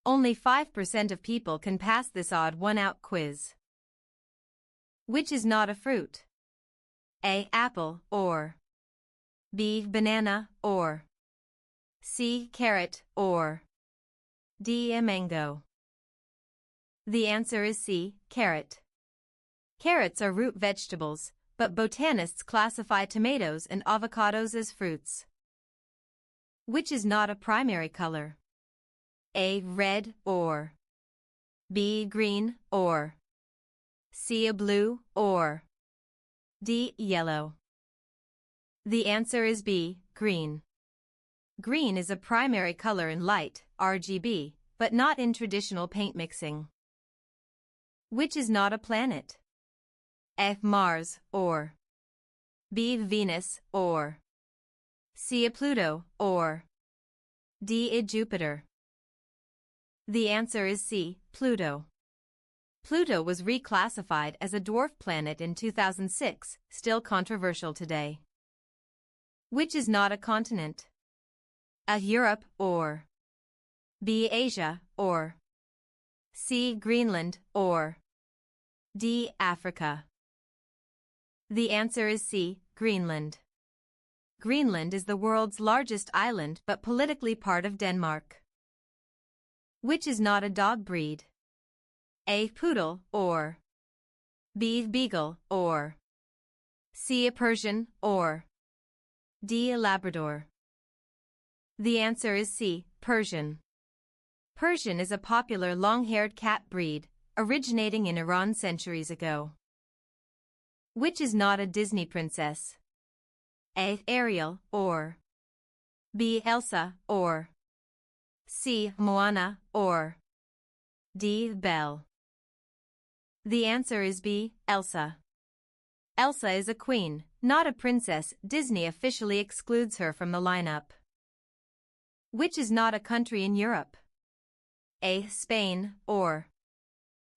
Only 5% of people can pass this odd one-out quiz. Which is not a fruit? A. Apple, or B. Banana, or C. Carrot, or D. A mango. The answer is C. Carrot. Carrots are root vegetables, but botanists classify tomatoes and avocados as fruits. Which is not a primary color? A. Red, or B. Green, or C. A blue, or D. Yellow. The answer is B. Green. Green is a primary color in light, RGB, but not in traditional paint mixing. Which is not a planet? A. Mars, or B. Venus, or C. A Pluto, or D. A Jupiter. The answer is C. Pluto. Pluto was reclassified as a dwarf planet in 2006, still controversial today. Which is not a continent? A. Europe, or B. Asia, or C. Greenland, or D. Africa. The answer is C. Greenland. Greenland is the world's largest island but politically part of Denmark. Which is not a dog breed? A. Poodle, or B. Beagle, or C. A Persian, or D. A Labrador. The answer is C. Persian. Persian is a popular long-haired cat breed, originating in Iran centuries ago. Which is not a Disney princess? A. Ariel, or B. Elsa, or C. Moana, or D. Belle. The answer is B. Elsa. Elsa is a queen, not a princess. Disney officially excludes her from the lineup. Which is not a country in Europe? A. Spain, or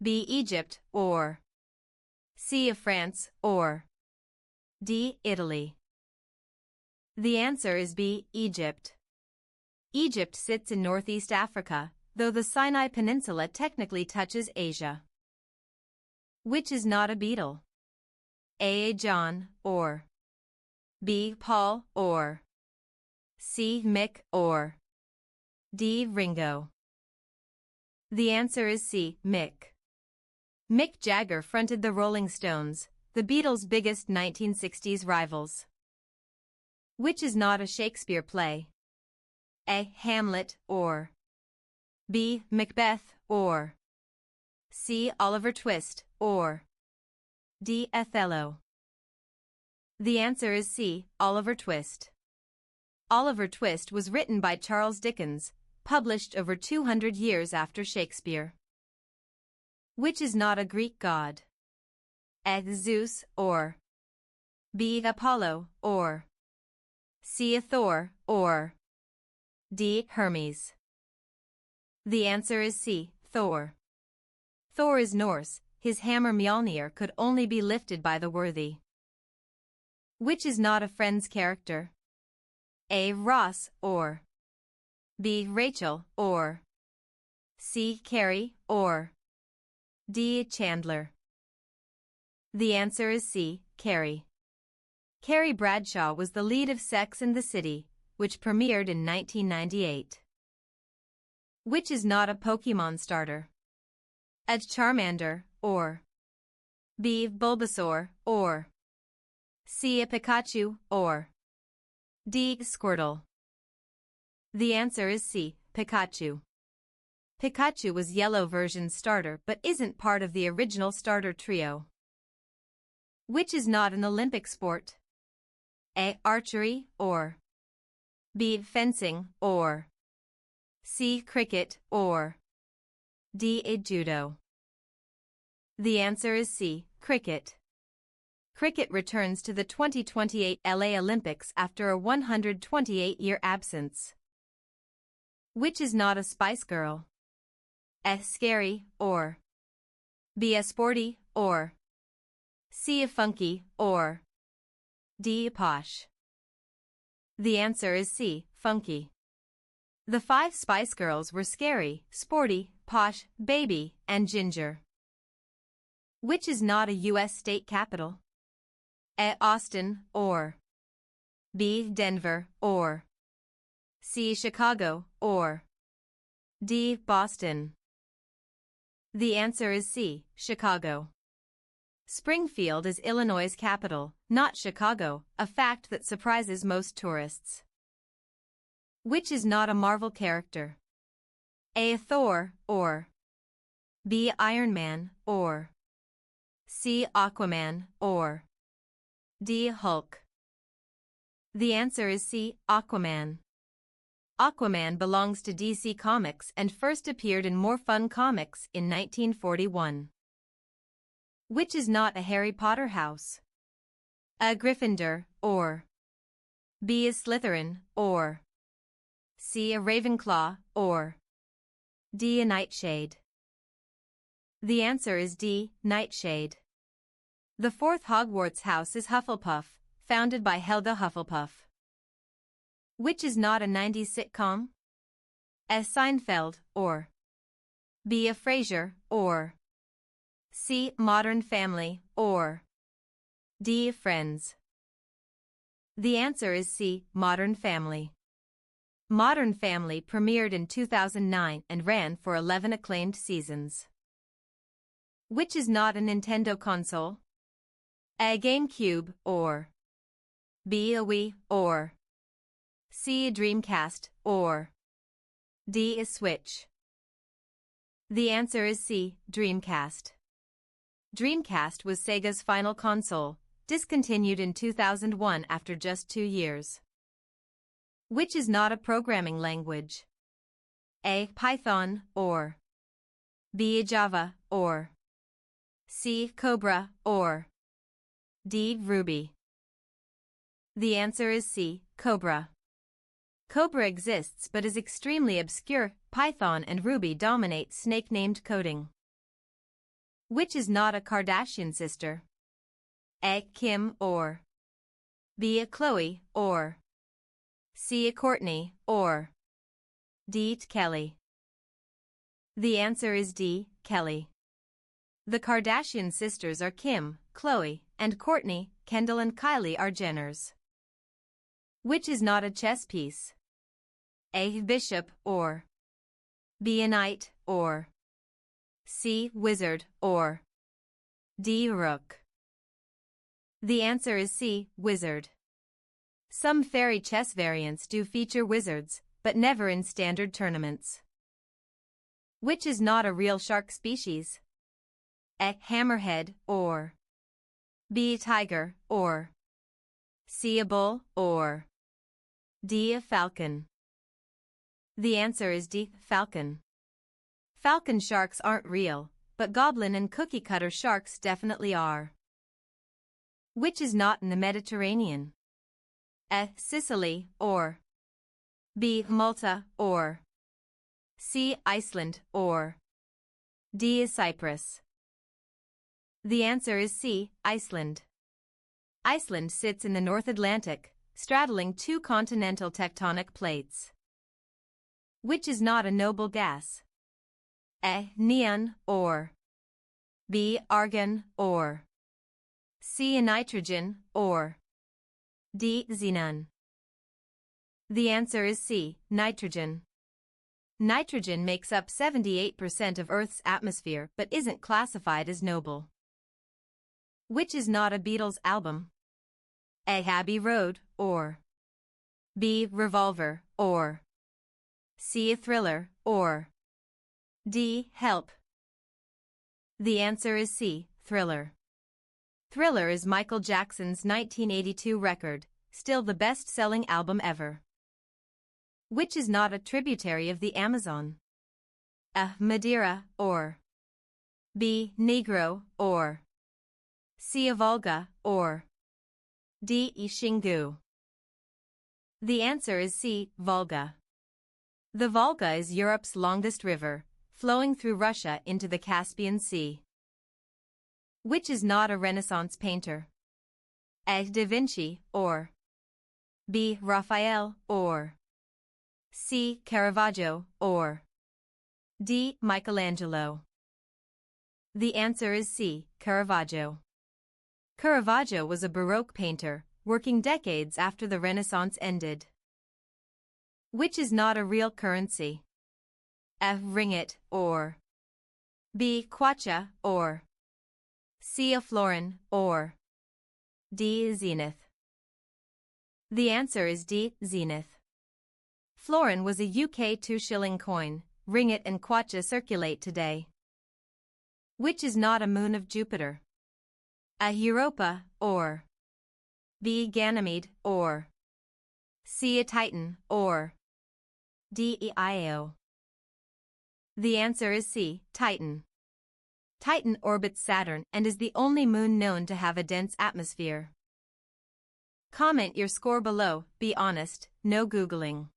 B. Egypt, or C. France, or D. Italy. The answer is B. Egypt. Egypt sits in northeast Africa, though the Sinai Peninsula technically touches Asia. Which is not a beetle? A. John, or B. Paul, or C. Mick, or D. Ringo. The answer is C. Mick. Mick Jagger fronted the Rolling Stones, the Beatles' biggest 1960s rivals. Which is not a Shakespeare play? A. Hamlet, or B. Macbeth, or C. Oliver Twist, or D. Othello. The answer is C. Oliver Twist. Oliver Twist was written by Charles Dickens, published over 200 years after Shakespeare. Which is not a Greek god? A. Zeus, or B. Apollo, or C. Thor, or D. Hermes. The answer is C. Thor. Thor is Norse, his hammer Mjolnir could only be lifted by the worthy. Which is not a Friends character? A. Ross, or B. Rachel, or C. Carrie, or D. Chandler. The answer is C. Carrie. Carrie Bradshaw was the lead of Sex and the City, which premiered in 1998. Which is not a Pokemon starter? A. Charmander, or B. Bulbasaur, or C. A Pikachu, or D. Squirtle. The answer is C. Pikachu. Pikachu was Yellow version's starter but isn't part of the original starter trio. Which is not an Olympic sport? A. Archery, or B. Fencing, or C. Cricket, or D. Judo. The answer is C. Cricket. Cricket returns to the 2028 LA Olympics after a 128-year absence. Which is not a Spice Girl? A. Scary, or B. A sporty, or C. A funky, or D. Posh. The answer is C. Funky. The 5 Spice Girls were Scary, Sporty, Posh, Baby, and Ginger. Which is not a U.S. state capital? A. Austin, or B. Denver, or C. Chicago, or D. Boston. The answer is C. Chicago. Springfield is Illinois' capital, not Chicago, a fact that surprises most tourists. Which is not a Marvel character? A. Thor, or B. Iron Man, or C. Aquaman, or D. Hulk. The answer is C. Aquaman. Aquaman belongs to DC Comics and first appeared in More Fun Comics in 1941. Which is not a Harry Potter house? A. Gryffindor, or B. A Slytherin, or C. A Ravenclaw, or D. A Nightshade. The answer is D. Nightshade. The 4th Hogwarts house is Hufflepuff, founded by Helga Hufflepuff. Which is not a 90s sitcom? A. Seinfeld, or B. A Frasier, or C. Modern Family, or D. Friends. The answer is C. Modern Family. Modern Family premiered in 2009 and ran for 11 acclaimed seasons. Which is not a Nintendo console? A. GameCube, or B. A Wii, or C. A Dreamcast, or D. A Switch. The answer is C. Dreamcast. Dreamcast was Sega's final console, discontinued in 2001 after just 2 years. Which is not a programming language? A. Python, or B. Java, or C. Cobra, or D. Ruby. The answer is C. Cobra. Cobra exists but is extremely obscure. Python and Ruby dominate snake-named coding. Which is not a Kardashian sister? A. Kim, or B. A Khloe, or C. A Kourtney, or D. Kelly. The answer is D. Kelly. The Kardashian sisters are Kim, Khloe, and Kourtney. Kendall and Kylie are Jenners. Which is not a chess piece? A. Bishop, or B. A knight, or C. Wizard, or D. Rook. The answer is C. Wizard. Some fairy chess variants do feature wizards, but never in standard tournaments. Which is not a real shark species? A. Hammerhead, or B. A tiger, or C. A bull, or D. A falcon. The answer is D. Falcon. Falcon sharks aren't real, but goblin and cookie-cutter sharks definitely are. Which is not in the Mediterranean? A. Sicily, or B. Malta, or C. Iceland, or D. Cyprus. The answer is C. Iceland. Iceland sits in the North Atlantic, straddling 2 continental tectonic plates. Which is not a noble gas? A. Neon, or B. Argon, or C. Nitrogen, or D. Xenon. The answer is C. Nitrogen. Nitrogen makes up 78% of Earth's atmosphere but isn't classified as noble. Which is not a Beatles album? A. Abbey Road, or B. Revolver, or C. A Thriller, or D. Help. The answer is C. Thriller. Thriller is Michael Jackson's 1982 record, still the best-selling album ever. Which is not a tributary of the Amazon? A. Madeira, or B. Negro, or C. A Volga, or D. Xingu. The answer is C. Volga. The Volga is Europe's longest river, flowing through Russia into the Caspian Sea. Which is not a Renaissance painter? A. Da Vinci, or B. Raphael, or C. Caravaggio, or D. Michelangelo? The answer is C. Caravaggio. Caravaggio was a Baroque painter, working decades after the Renaissance ended. Which is not a real currency? F. Ringgit, or B. Kwacha, or C. A florin, or D. Zenith? The answer is D. Zenith. Florin was a UK 2-shilling coin. Ringgit and kwacha circulate today. Which is not a moon of Jupiter? A. Europa, or B. Ganymede, or C. A Titan, or D. Io? The answer is C. Titan. Titan orbits Saturn and is the only moon known to have a dense atmosphere. Comment your score below, be honest, no Googling.